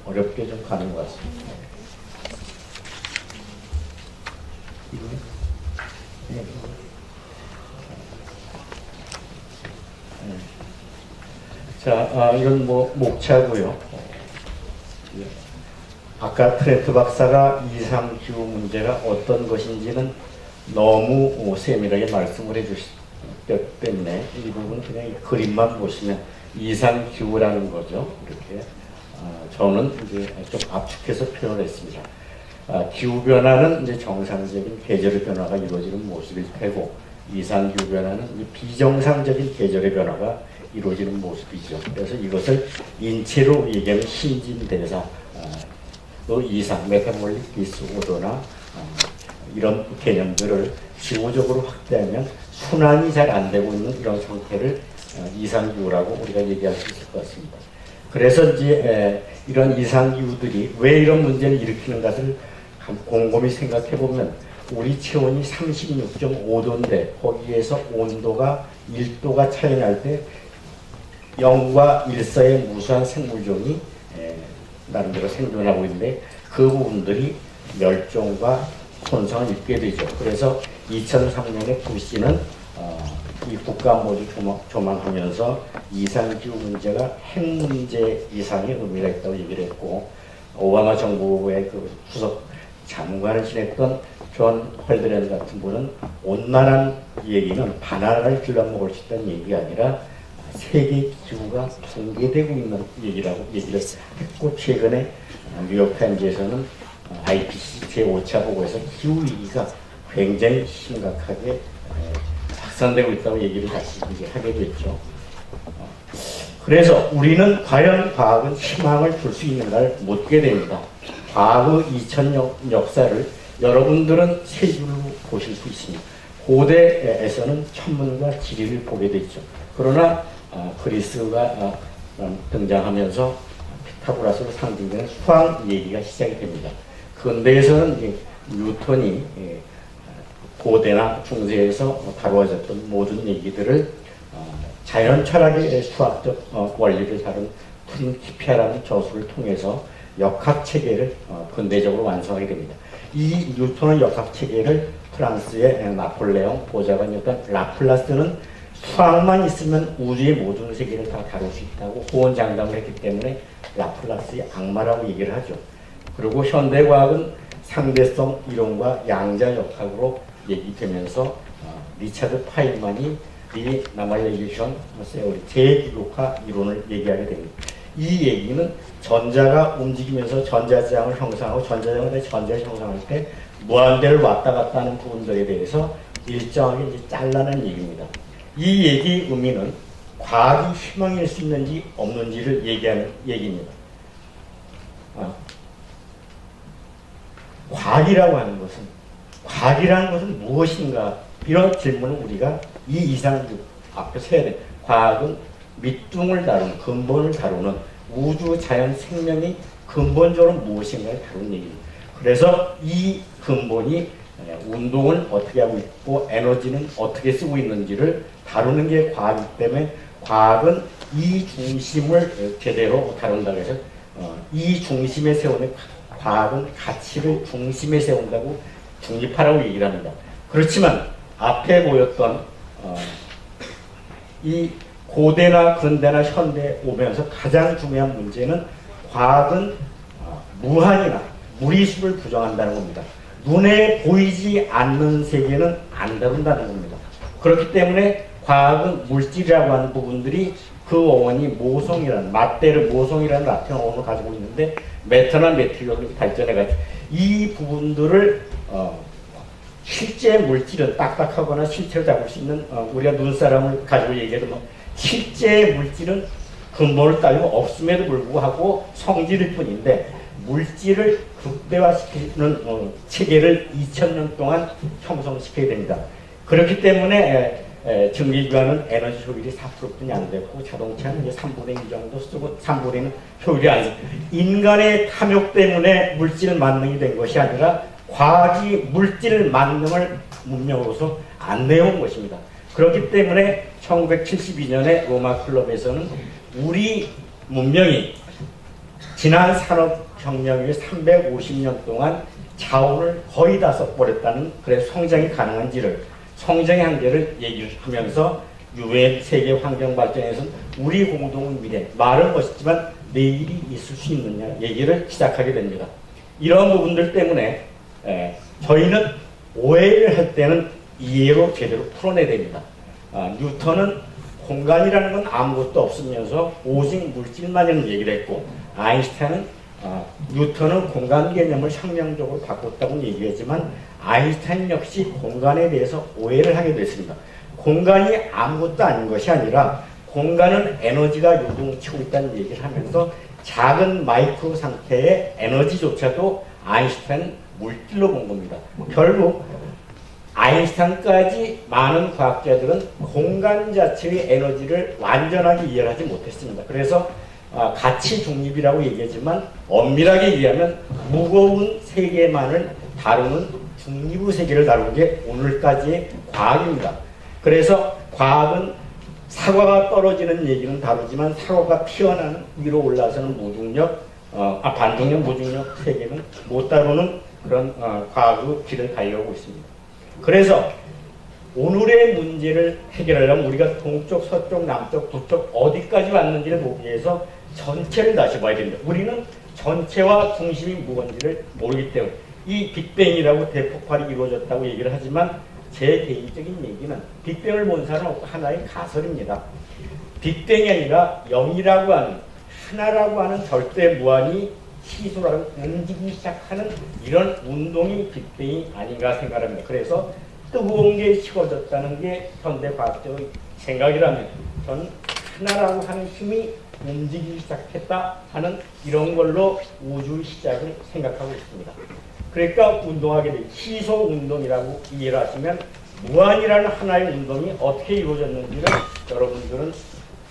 어렵게 좀 가는 것 같습니다. 네. 자, 이건 뭐 목차고요. 아까 트렌트 박사가 이상기후 문제가 어떤 것인지는 너무 세밀하게 말씀을 해주셨기 때문에 이 부분 그냥 이 그림만 보시면 이상기후라는 거죠. 이렇게 저는 이제 좀 압축해서 표현을 했습니다. 기후변화는 이제 정상적인 계절의 변화가 이루어지는 모습일 테고, 이상기후 변화는 비정상적인 계절의 변화가 이루어지는 모습이죠. 그래서 이것을 인체로 얘기하면 신진대사, 또 이상, 메타볼릭 디스오더나 이런 개념들을 지구적으로 확대하면 순환이 잘 안 되고 있는 이런 상태를 이상기후라고 우리가 얘기할 수 있을 것 같습니다. 그래서 이제 이런 이상기후들이 왜 이런 문제를 일으키는 것을 곰곰이 생각해 보면, 우리 체온이 36.5도인데 거기에서 온도가 1도가 차이 날 때 0과 1 사이의 무수한 생물종이 나름대로 생존하고 있는데 그 부분들이 멸종과 손상을 입게 되죠. 그래서 2003년에 부시는 이 국가 모두 조망하면서 이상기후 문제가 핵 문제 이상의 의미가 있다고 얘기를 했고, 오바마 정부의 그 수석 장관을 지냈던 존 홀드랜 같은 분은 온난한 얘기는 바나나를 길러먹을 수 있다는 얘기가 아니라 세계 기후가 붕괴되고 있는 얘기라고 얘기를 했고, 최근에 뉴욕타임즈에서는 IPCC 제5차 보고에서 기후위기가 굉장히 심각하게 확산되고 있다고 얘기를 다시 이제 하게 됐죠. 그래서 우리는 과연 과학은 희망을 줄 수 있는가를 묻게 됩니다. 과학의 2000년 역사를 여러분들은 세 줄로 보실 수 있습니다. 고대에서는 천문과 지리를 보게 됐죠. 그러나 그리스가 등장하면서 피타고라스로 상징되는 수학 얘기가 시작이 됩니다. 근대에서는 이제 뉴턴이 고대나 중세에서 다루어졌던 모든 얘기들을 자연 철학의 수학적 원리를 다룬 프린키피아라는 저술을 통해서 역학 체계를 근대적으로 완성하게 됩니다. 이 뉴턴의 역학 체계를 프랑스의 나폴레옹 보좌관이었던 라플라스는 수학만 있으면 우주의 모든 세계를 다 다룰 수 있다고 호언장담을 했기 때문에 라플라스의 악마라고 얘기를 하죠. 그리고 현대과학은 상대성 이론과 양자역학으로 얘기되면서 리차드 파인만이 이 나말레이션 세오리 재기록화 이론을 얘기하게 됩니다. 이 얘기는 전자가 움직이면서 전자장을 형성하고 전자장을 전자를 형성할 때 무한대를 왔다 갔다 하는 부분들에 대해서 일정하게 이제 잘라낸 얘기입니다. 이 얘기의 의미는 과학이 희망일 수 있는지 없는지를 얘기하는 얘기입니다. 과학이라는 것은 무엇인가? 이런 질문을 우리가 이 이상 앞에서 해야 돼. 과학은 밑둥을 다루는, 근본을 다루는 우주 자연 생명이 근본적으로 무엇인가를 다루는 얘기입니다. 그래서 이 근본이 운동을 어떻게 하고 있고 에너지는 어떻게 쓰고 있는지를 다루는 게 과학이기 때문에 과학은 이 중심을 제대로 다룬다고 해서 이 중심에 세우는 과학은 가치를 중심에 세운다고 중립하라고 얘기를 합니다. 그렇지만 앞에 보였던 이 고대나 근대나 현대에 오면서 가장 중요한 문제는 과학은 무한이나 무리수를 부정한다는 겁니다. 눈에 보이지 않는 세계는 안 다룬다는 겁니다. 그렇기 때문에 과학은 물질이라고 하는 부분들이 그 어원이 모성이라는, 맞대를 모성이라는 라틴 어원을 가지고 있는데 메터나 메트리얼로 발전해가지고 이 부분들을 실제 물질은 딱딱하거나 실체로 잡을 수 있는 우리가 눈사람을 가지고 얘기해도 뭐 실제 물질은 근본을 따지고 없음에도 불구하고 성질일 뿐인데 물질을 극대화시키는 체계를 2000년 동안 형성시켜야 됩니다. 그렇기 때문에 전기기관은 에너지 효율이 4%뿐이 안 됐고 자동차는 이제 3분의 1 정도 쓰고 3분의 1은 효율이 안 돼. 인간의 탐욕 때문에 물질 만능이 된 것이 아니라 과학이 물질 만능을 문명으로서 안 내온 것입니다. 그렇기 때문에 1972년에 로마 클럽에서는 우리 문명이 지난 산업혁명 이후 350년 동안 자원을 거의 다 써버렸다는 그래 성장이 가능한지를 성장의 한계를 얘기를 하면서 유엔 세계 환경발전에서는 우리 공동의 미래 말은 멋있지만 내일이 있을 수 있느냐 얘기를 시작하게 됩니다. 이런 부분들 때문에 저희는 오해를 할 때는 이해로 제대로 풀어내야 됩니다. 뉴턴은 공간이라는 건 아무것도 없으면서 오직 물질만이라는 얘기를 했고 아인슈타인은 뉴턴은 공간 개념을 혁명적으로 바꿨다고 얘기하지만 아인슈타인 역시 공간에 대해서 오해를 하게 됐습니다. 공간이 아무것도 아닌 것이 아니라 공간은 에너지가 요동치고 있다는 얘기를 하면서 작은 마이크로 상태의 에너지조차도 아인슈타인은 물질로 본 겁니다. 결국 아인슈타인까지 많은 과학자들은 공간 자체의 에너지를 완전하게 이해하지 못했습니다. 그래서 가치 중립이라고 얘기하지만 엄밀하게 얘기하면 무거운 세계만을 다루는 중립의 세계를 다루는 게 오늘까지의 과학입니다. 그래서 과학은 사과가 떨어지는 얘기는 다루지만 사과가 피어나는 위로 올라서는 무중력, 반중력, 무중력 세계는 못 다루는 그런 과학의 길을 달려오고 있습니다. 그래서 오늘의 문제를 해결하려면 우리가 동쪽, 서쪽, 남쪽, 북쪽 어디까지 왔는지를 보기 위해서 전체를 다시 봐야 됩니다. 우리는 전체와 중심이 무언지를 모르기 때문에 이 빅뱅이라고 대폭발이 이루어졌다고 얘기를 하지만 제 개인적인 얘기는 빅뱅을 본 사람은 없고 하나의 가설입니다. 빅뱅이 아니라 0이라고 하는 하나라고 하는 절대 무한이 시소라고 움직이기 시작하는 이런 운동이 빅뱅이 아닌가 생각합니다. 그래서 뜨거운 게 식어졌다는 게 현대 과학적인 생각이라면 저는 하나라고 하는 힘이 움직이기 시작했다 하는 이런 걸로 우주의 시작을 생각하고 있습니다. 그러니까 운동하게 돼 시소 운동이라고 이해를 하시면 무한이라는 하나의 운동이 어떻게 이루어졌는지를 여러분들은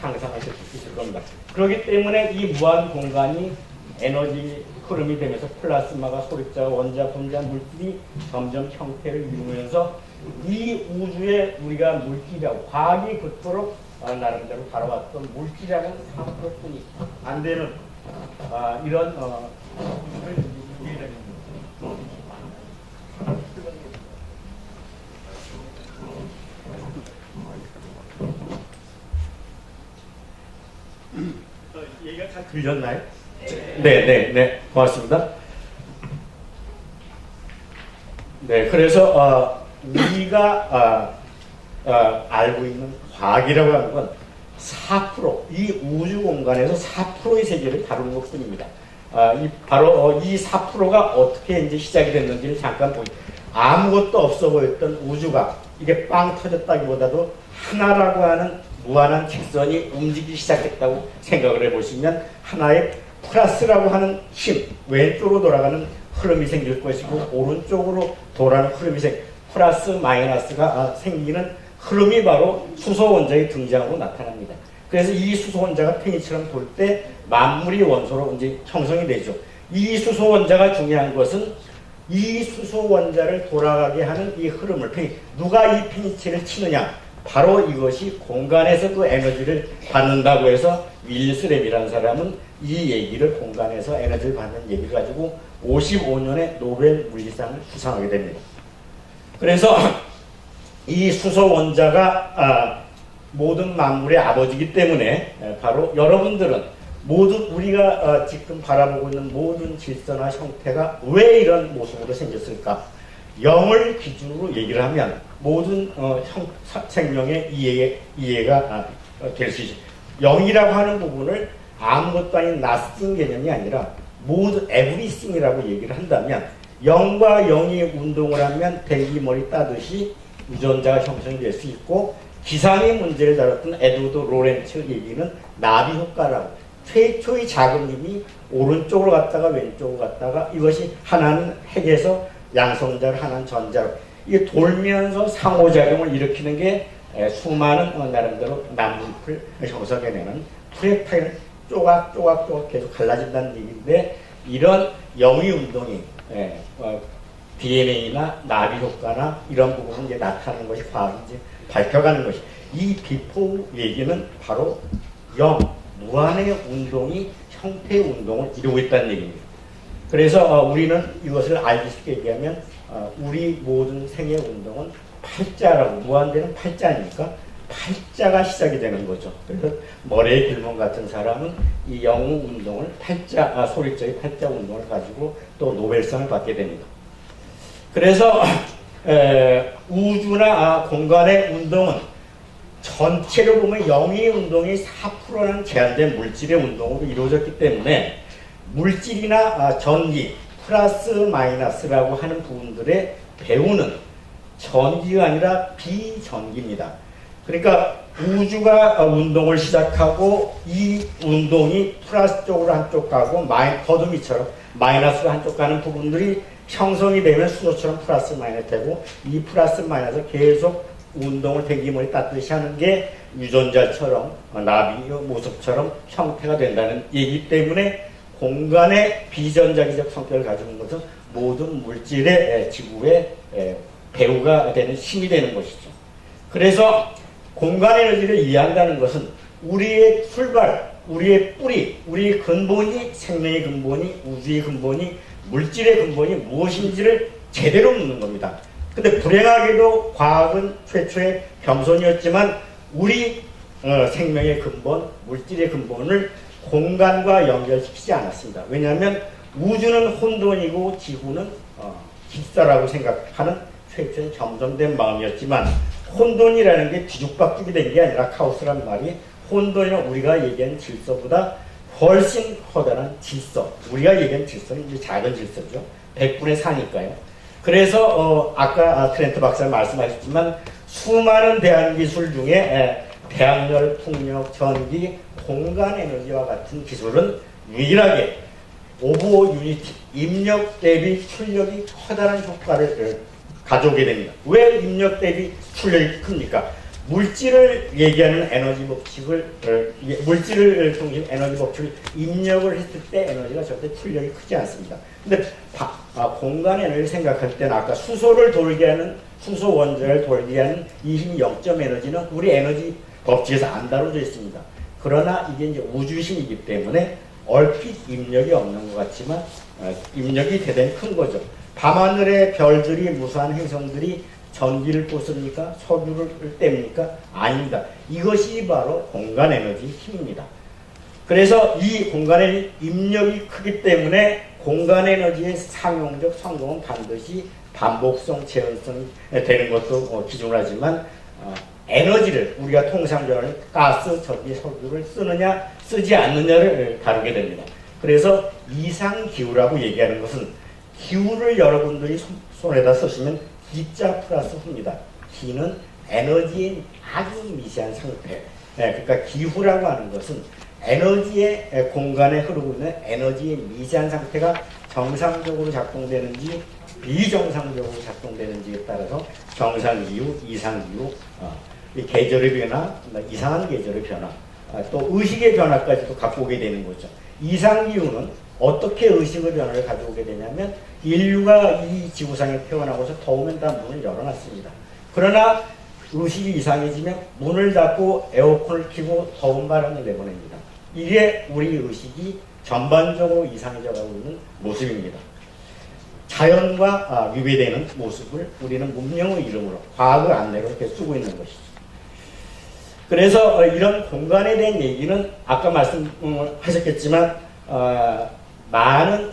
상상하실 수 있을 겁니다. 그렇기 때문에 이 무한 공간이 에너지 흐름이 되면서 플라스마가 소립자, 원자, 분자, 물질이 점점 형태를 이루면서 이 우주에 우리가 물질이라고 과학이 그토록 나름대로 다뤄왔던 물질이라는 사물뿐이 안 되는 이런 얘기가 잘 들렸나요? 네, 고맙습니다. 네, 그래서 우리가 알고 있는 과학이라고 하는 건 4%, 이 우주 공간에서 4%의 세계를 다루는 것뿐입니다. 바로 이 4%가 어떻게 이제 시작이 됐는지를 잠깐 아무것도 없어 보였던 우주가 이게 빵 터졌다기보다도 하나라고 하는 무한한 직선이 움직이기 시작했다고 생각을 해보시면 하나의 플러스라고 하는 힘, 왼쪽으로 돌아가는 흐름이 생길 것이고 오른쪽으로 돌아가는 흐름이 플러스 마이너스가 생기는 흐름이 바로 수소 원자의 등장으로 나타납니다. 그래서 이 수소 원자가 팽이처럼 돌 때 만물이 원소로 이제 형성이 되죠. 이 수소 원자가 중요한 것은 이 수소 원자를 돌아가게 하는 이 흐름을 누가 이 팽이체를 치느냐, 바로 이것이 공간에서 그 에너지를 받는다고 해서 윌스램이라는 사람은 이 얘기를 공간에서 에너지를 받는 얘기를 가지고 55년에 노벨 물리상을 수상하게 됩니다. 그래서 이 수소 원자가 모든 만물의 아버지이기 때문에 바로 여러분들은 모든 우리가 지금 바라보고 있는 모든 질서나 형태가 왜 이런 모습으로 생겼을까? 0을 기준으로 얘기를 하면 모든 생명의 이해가 될 수 있죠. 0이라고 하는 부분을 아무것도 아닌 nothing 개념이 아니라 모두 everything이라고 얘기를 한다면 0과 0이 운동을 하면 대기머리 따듯이 유전자가 형성이 될 수 있고 기상의 문제를 다뤘던 에드워드 로렌츠 얘기는 나비 효과라고 최초의 작은 힘이 오른쪽으로 갔다가 왼쪽으로 갔다가 이것이 하나는 핵에서 양성자를 하나는 전자로 이게 돌면서 상호작용을 일으키는 게 수많은 나름대로 나무잎을 형성해내는 프랙탈을 쪼각쪼각 계속 갈라진다는 얘기인데 이런 영위 운동이 DNA나 나비 효과나 이런 부분은 이제 나타나는 것이 과학이 이제 밝혀가는 것이 이 비포 얘기는 바로 무한의 운동이 형태의 운동을 이루고 있다는 얘기입니다. 그래서 우리는 이것을 알기 쉽게 얘기하면 우리 모든 생의 운동은 팔자라고, 무한대는 팔자니까 팔자가 시작이 되는 거죠. 그래서 머레이 길몬 같은 사람은 이 영웅 운동을 소리적인 팔자 운동을 가지고 또 노벨상을 받게 됩니다. 그래서 우주나 공간의 운동은 전체로 보면 영의 운동이 4%라는 제한된 물질의 운동으로 이루어졌기 때문에 물질이나 전기, 플러스 마이너스라고 하는 부분들의 배우는 전기가 아니라 비전기입니다. 그러니까 우주가 운동을 시작하고 이 운동이 플러스 쪽으로 한쪽 가고 거두미처럼 마이너스로 한쪽 가는 부분들이 형성이 되면 수소처럼 플러스 마이너스 되고 이 플러스 마이너스 계속 운동을 대기물이 따뜻이 하는 게 유전자처럼 나비 모습처럼 형태가 된다는 얘기 때문에 공간의 비전자기적 성격을 가지는 것은 모든 물질의 지구의 배후가 되는 힘이 되는 것이죠. 그래서 공간 에너지를 이해한다는 것은 우리의 출발, 우리의 뿌리, 우리의 근본이 생명의 근본이 우주의 근본이 물질의 근본이 무엇인지를 제대로 묻는 겁니다. 근데 불행하게도 과학은 최초의 겸손이었지만 우리 생명의 근본, 물질의 근본을 공간과 연결시키지 않았습니다. 왜냐하면 우주는 혼돈이고 지구는 질서라고 생각하는 최초의 겸손된 마음이었지만 혼돈이라는 게 뒤죽박죽이 된 게 아니라 카오스란 말이 혼돈이나 우리가 얘기하는 질서보다 훨씬 커다란 질서, 우리가 얘기하는 질서는 이제 작은 질서죠. 100분의 4니까요. 그래서 아까 트렌트 박사 말씀하셨지만 수많은 대한기술 중에 대학열, 풍력, 전기, 공간 에너지와 같은 기술은 유일하게 오버 유니티, 입력 대비 출력이 커다란 효과를 가져오게 됩니다. 왜 입력 대비 출력이 큽니까? 물질을 얘기하는 에너지 법칙을, 물질을 중심 에너지 법칙을 입력을 했을 때 에너지가 절대 출력이 크지 않습니다. 근데 공간 에너지를 생각할 때는 아까 수소를 돌게 하는, 수소 원자를 돌게 하는 이 힘 0점 에너지는 우리 에너지 법칙에서 안 다뤄져 있습니다. 그러나 이게 이제 우주심이기 때문에 얼핏 입력이 없는 것 같지만 입력이 대단히 큰 거죠. 밤하늘의 별들이 무수한 행성들이 전기를 꽂습니까? 석유를 뗍니까? 아닙니다. 이것이 바로 공간 에너지 힘입니다. 그래서 이 공간의 입력이 크기 때문에 공간 에너지의 상용적 성공은 반드시 반복성, 재현성이 되는 것도 기준을 하지만 에너지를 우리가 통상적으로 가스, 전기, 석유를 쓰느냐 쓰지 않느냐를 다루게 됩니다. 그래서 이상기후라고 얘기하는 것은 기후를 여러분들이 손에다 쓰시면 기자 플러스 후입니다. 기는 에너지의 아주 미세한 상태. 그러니까 기후라고 하는 것은 에너지의 공간에 흐르고 있는 에너지의 미세한 상태가 정상적으로 작동되는지 비정상적으로 작동되는지에 따라서 정상기후, 이상기후, 계절의 변화, 이상한 계절의 변화, 또 의식의 변화까지도 갖고 오게 되는 거죠. 이상기후는 어떻게 의식의 변화를 가져오게 되냐면 인류가 이 지구상에 태어나고서 더우면 다 문을 열어놨습니다. 그러나 의식이 이상해지면 문을 닫고 에어컨을 켜고 더운 바람을 내보냅니다. 이게 우리 의식이 전반적으로 이상해져 가고 있는 모습입니다. 자연과 위배되는 모습을 우리는 문명의 이름으로 과학의 안내로 이렇게 쓰고 있는 것이죠. 그래서 이런 공간에 대한 얘기는 아까 말씀하셨겠지만 많은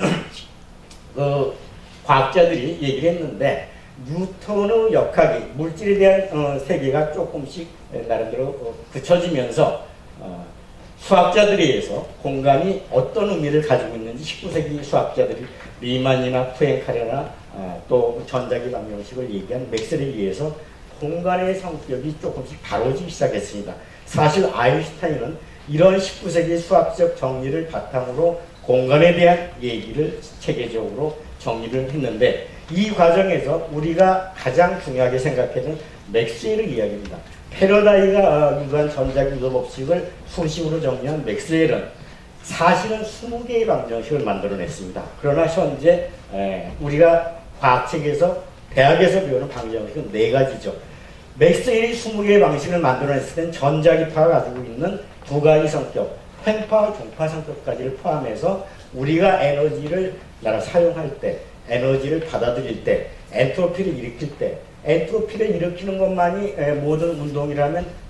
과학자들이 얘기를 했는데 뉴턴의 역학이 물질에 대한 세계가 조금씩 나름대로 굳혀지면서 수학자들에 의해서 공간이 어떤 의미를 가지고 있는지 19세기 수학자들이 리만이나 푸엔카레나 또 전자기 방정식을 얘기한 맥스웰에 의해서 공간의 성격이 조금씩 다뤄지기 시작했습니다. 사실 아인슈타인은 이런 19세기 수학적 정리를 바탕으로 공간에 대한 얘기를 체계적으로 정리를 했는데 이 과정에서 우리가 가장 중요하게 생각해는 맥스웰의 이야기입니다. 패러다이가 유도한 전자기 유도 법칙을 수식으로 정리한 맥스웰은 사실은 20개의 방정식을 만들어냈습니다. 그러나 현재 우리가 과학책에서 대학에서 배우는 방정식은 4가지죠. 맥스웰이 20개의 방식을 만들어냈을 땐 전자기파가 가지고 있는 2가지 성격, 횡파, 중파 성격까지를 포함해서 우리가 에너지를 사용할 때, 에너지를 받아들일 때, 엔트로피를 일으킬 때, 엔트로피를 일으키는 것만이 모든 운동이라면